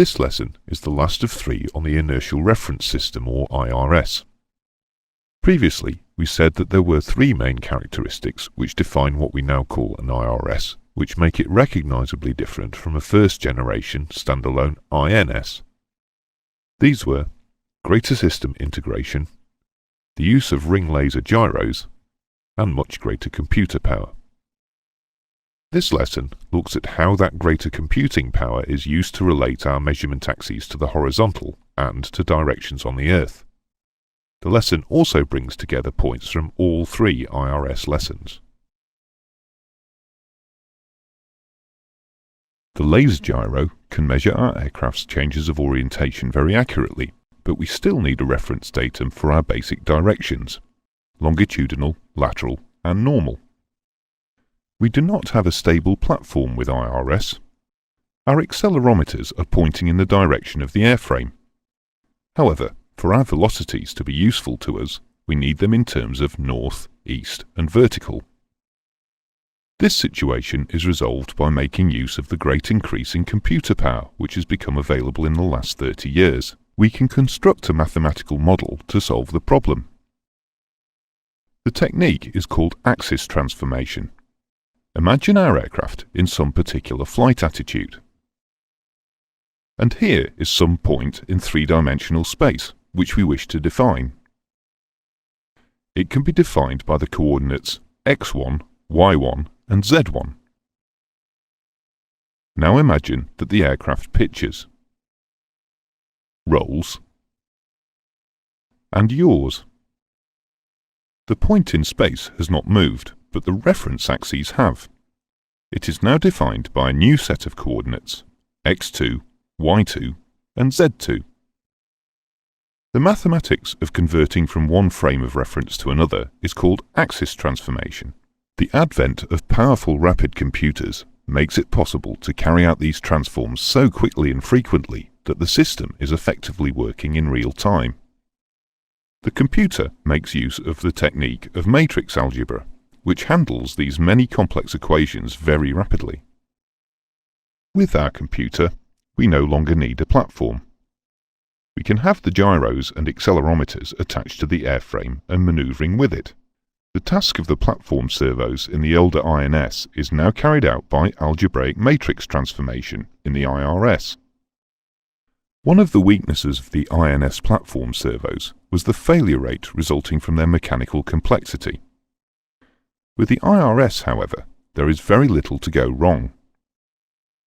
This lesson is the last of 3 on the Inertial Reference System, or IRS. Previously, we said that there were 3 main characteristics which define what we now call an IRS, which make it recognizably different from a first-generation standalone INS. These were greater system integration, the use of ring laser gyros, and much greater computer power. This lesson looks at how that greater computing power is used to relate our measurement axes to the horizontal and to directions on the Earth. The lesson also brings together points from all 3 IRS lessons. The laser gyro can measure our aircraft's changes of orientation very accurately, but we still need a reference datum for our basic directions: longitudinal, lateral, and normal. We do not have a stable platform with IRS. Our accelerometers are pointing in the direction of the airframe. However, for our velocities to be useful to us, we need them in terms of north, east, and vertical. This situation is resolved by making use of the great increase in computer power which has become available in the last 30 years. We can construct a mathematical model to solve the problem. The technique is called axis transformation. Imagine our aircraft in some particular flight attitude. And here is some point in 3-dimensional space which we wish to define. It can be defined by the coordinates x1, y1, and z1. Now imagine that the aircraft pitches, rolls, and yaws. The point in space has not moved, but the reference axes have. It is now defined by a new set of coordinates, x2, y2, and z2. The mathematics of converting from one frame of reference to another is called axis transformation. The advent of powerful rapid computers makes it possible to carry out these transforms so quickly and frequently that the system is effectively working in real time. The computer makes use of the technique of matrix algebra, which handles these many complex equations very rapidly. With our computer, we no longer need a platform. We can have the gyros and accelerometers attached to the airframe and maneuvering with it. The task of the platform servos in the older INS is now carried out by algebraic matrix transformation in the IRS. One of the weaknesses of the INS platform servos was the failure rate resulting from their mechanical complexity. With the IRS, however, there is very little to go wrong.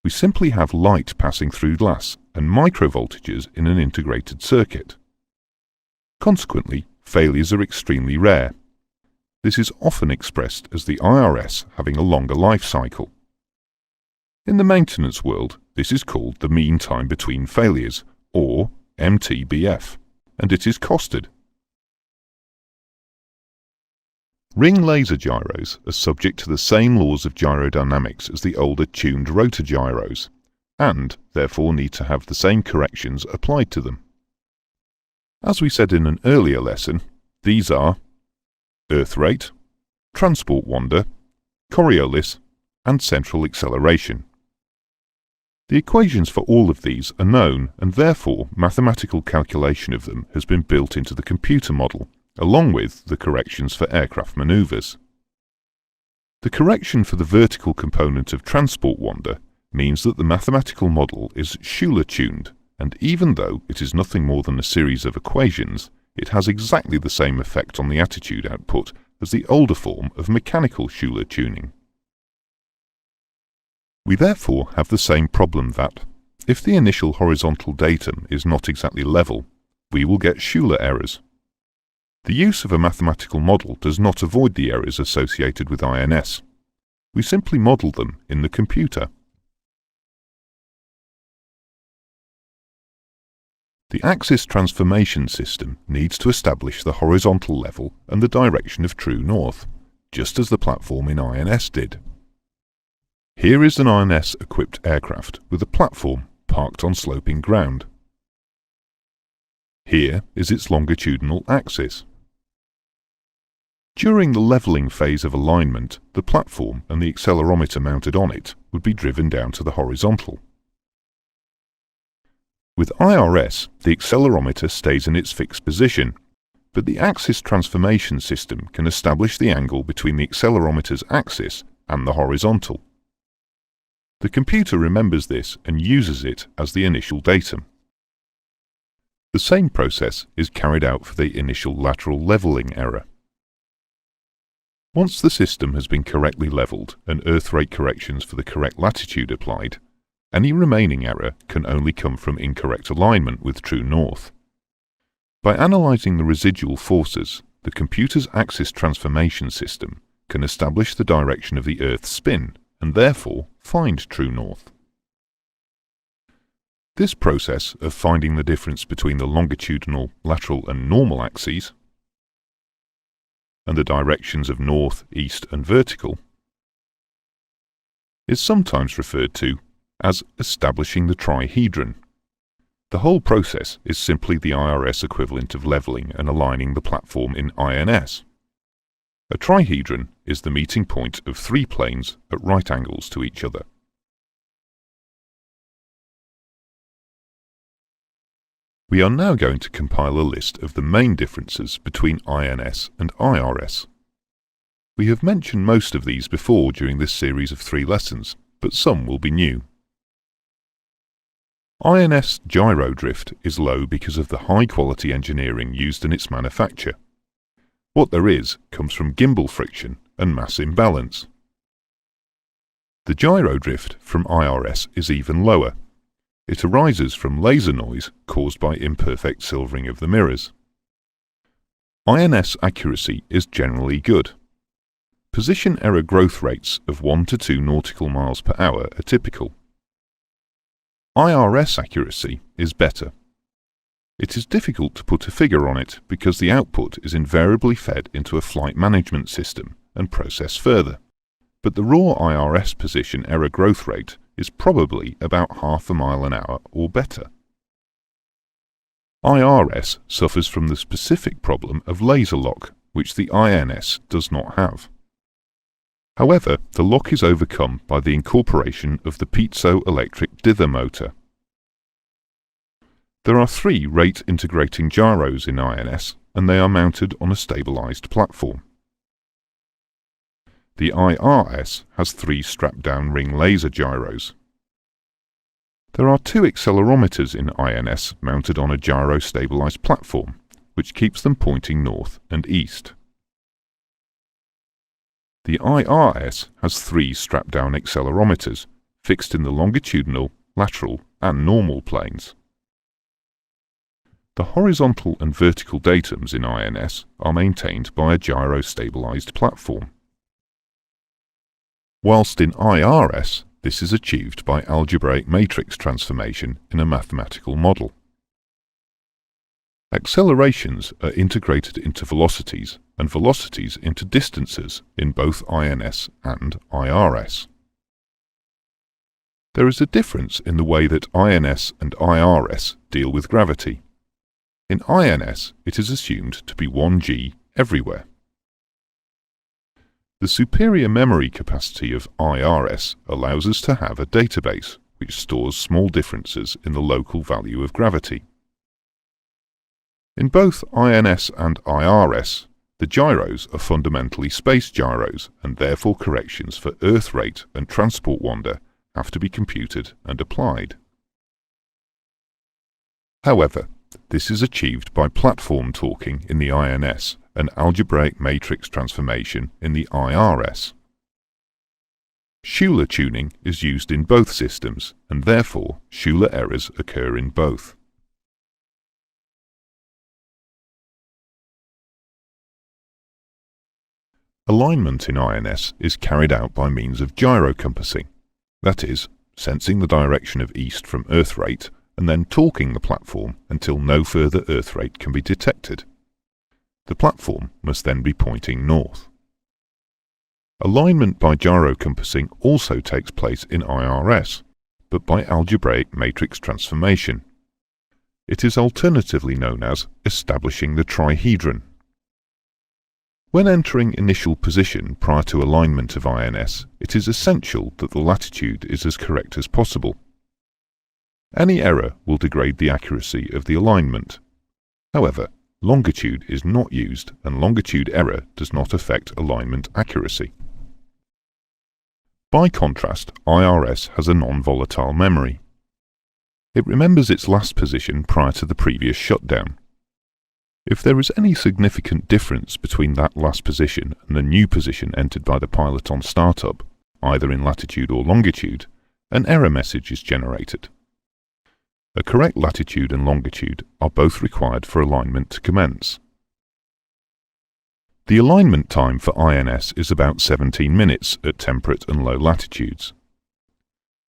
We simply have light passing through glass and microvoltages in an integrated circuit. Consequently, failures are extremely rare. This is often expressed as the IRS having a longer life cycle. In the maintenance world, this is called the mean time between failures, or MTBF, and it is costed. Ring laser gyros are subject to the same laws of gyrodynamics as the older tuned rotor gyros, and therefore need to have the same corrections applied to them. As we said in an earlier lesson, these are earth rate, transport wander, Coriolis, and central acceleration. The equations for all of these are known, and therefore mathematical calculation of them has been built into the computer model, along with the corrections for aircraft maneuvers. The correction for the vertical component of transport wander means that the mathematical model is Schuler-tuned, and even though it is nothing more than a series of equations, it has exactly the same effect on the attitude output as the older form of mechanical Schuler tuning. We therefore have the same problem that, if the initial horizontal datum is not exactly level, we will get Schuler errors. The use of a mathematical model does not avoid the errors associated with INS. We simply model them in the computer. The axis transformation system needs to establish the horizontal level and the direction of true north, just as the platform in INS did. Here is an INS-equipped aircraft with a platform parked on sloping ground. Here is its longitudinal axis. During the levelling phase of alignment, the platform and the accelerometer mounted on it would be driven down to the horizontal. With IRS, the accelerometer stays in its fixed position, but the axis transformation system can establish the angle between the accelerometer's axis and the horizontal. The computer remembers this and uses it as the initial datum. The same process is carried out for the initial lateral leveling error. Once the system has been correctly leveled and earth rate corrections for the correct latitude applied, any remaining error can only come from incorrect alignment with true north. By analysing the residual forces, the computer's axis transformation system can establish the direction of the Earth's spin and therefore find true north. This process of finding the difference between the longitudinal, lateral and normal axes and the directions of north, east and vertical is sometimes referred to as establishing the trihedron. The whole process is simply the IRS equivalent of levelling and aligning the platform in INS. A trihedron is the meeting point of three planes at right angles to each other. We are now going to compile a list of the main differences between INS and IRS. We have mentioned most of these before during this series of 3 lessons, but some will be new. INS gyro drift is low because of the high-quality engineering used in its manufacture. What there is comes from gimbal friction and mass imbalance. The gyro drift from IRS is even lower. It arises from laser noise caused by imperfect silvering of the mirrors. INS accuracy is generally good. Position error growth rates of 1 to 2 nautical miles per hour are typical. IRS accuracy is better. It is difficult to put a figure on it because the output is invariably fed into a flight management system and processed further, but the raw IRS position error growth rate is probably about half a mile an hour or better. IRS suffers from the specific problem of laser lock, which the INS does not have. However, the lock is overcome by the incorporation of the piezoelectric dither motor. There are 3 rate-integrating gyros in INS, and they are mounted on a stabilized platform. The IRS has 3 strapped-down ring laser gyros. There are 2 accelerometers in INS mounted on a gyro-stabilized platform, which keeps them pointing north and east. The IRS has 3 strapped-down accelerometers, fixed in the longitudinal, lateral and normal planes. The horizontal and vertical datums in INS are maintained by a gyro-stabilized platform. Whilst in IRS, this is achieved by algebraic matrix transformation in a mathematical model. Accelerations are integrated into velocities and velocities into distances in both INS and IRS. There is a difference in the way that INS and IRS deal with gravity. In INS, it is assumed to be 1g everywhere. The superior memory capacity of IRS allows us to have a database which stores small differences in the local value of gravity. In both INS and IRS, the gyros are fundamentally space gyros, and therefore corrections for Earth rate and transport wander have to be computed and applied. However, this is achieved by platform torquing in the INS and algebraic matrix transformation in the IRS. Schuler tuning is used in both systems, and therefore Schuler errors occur in both. Alignment in INS is carried out by means of gyrocompassing, that is, sensing the direction of east from Earth rate and then torquing the platform until no further Earth rate can be detected. The platform must then be pointing north. Alignment by gyrocompassing also takes place in IRS, but by algebraic matrix transformation. It is alternatively known as establishing the trihedron. When entering initial position prior to alignment of INS, it is essential that the latitude is as correct as possible. Any error will degrade the accuracy of the alignment. However, longitude is not used, and longitude error does not affect alignment accuracy. By contrast, IRS has a non-volatile memory. It remembers its last position prior to the previous shutdown. If there is any significant difference between that last position and the new position entered by the pilot on startup, either in latitude or longitude, an error message is generated. A correct latitude and longitude are both required for alignment to commence. The alignment time for INS is about 17 minutes at temperate and low latitudes.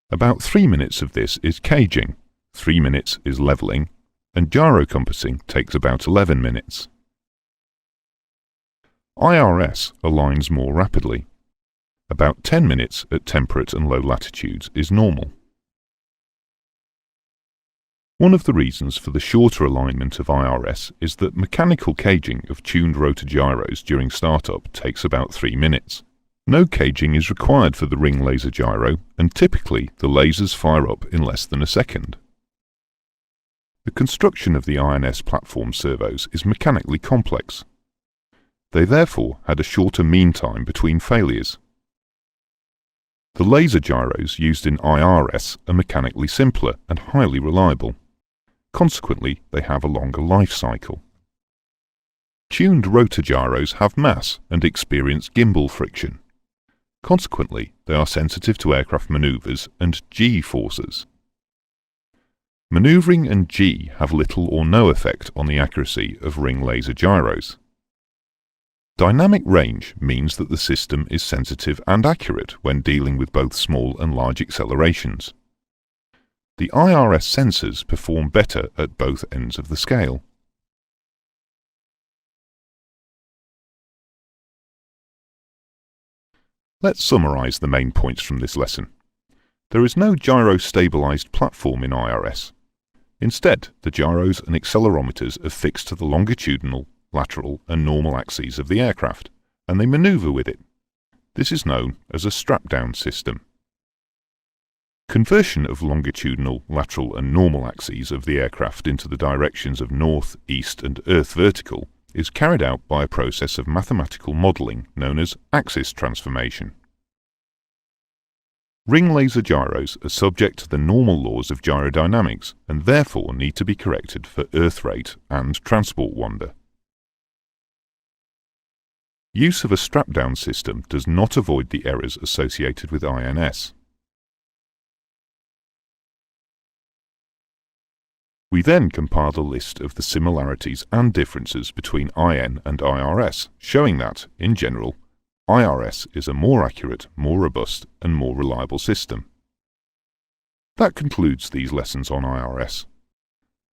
About 3 minutes of this is caging, 3 minutes is levelling, and gyrocompassing takes about 11 minutes. IRS aligns more rapidly. About 10 minutes at temperate and low latitudes is normal. One of the reasons for the shorter alignment of IRS is that mechanical caging of tuned rotor gyros during startup takes about 3 minutes. No caging is required for the ring laser gyro, and typically the lasers fire up in less than a second. The construction of the INS platform servos is mechanically complex. They therefore had a shorter mean time between failures. The laser gyros used in IRS are mechanically simpler and highly reliable. Consequently, they have a longer life cycle. Tuned rotor gyros have mass and experience gimbal friction. Consequently, they are sensitive to aircraft maneuvers and G-forces. Maneuvering and G have little or no effect on the accuracy of ring laser gyros. Dynamic range means that the system is sensitive and accurate when dealing with both small and large accelerations. The IRS sensors perform better at both ends of the scale. Let's summarize the main points from this lesson. There is no gyro-stabilized platform in IRS. Instead, the gyros and accelerometers are fixed to the longitudinal, lateral and normal axes of the aircraft, and they maneuver with it. This is known as a strap-down system. Conversion of longitudinal, lateral and normal axes of the aircraft into the directions of north, east and earth vertical is carried out by a process of mathematical modelling known as axis transformation. Ring laser gyros are subject to the normal laws of gyrodynamics and therefore need to be corrected for earth rate and transport wonder. Use of a strap-down system does not avoid the errors associated with INS. We then compiled a list of the similarities and differences between IN and IRS, showing that, in general, IRS is a more accurate, more robust and more reliable system. That concludes these lessons on IRS.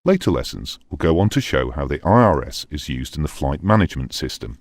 Later lessons will go on to show how the IRS is used in the flight management system.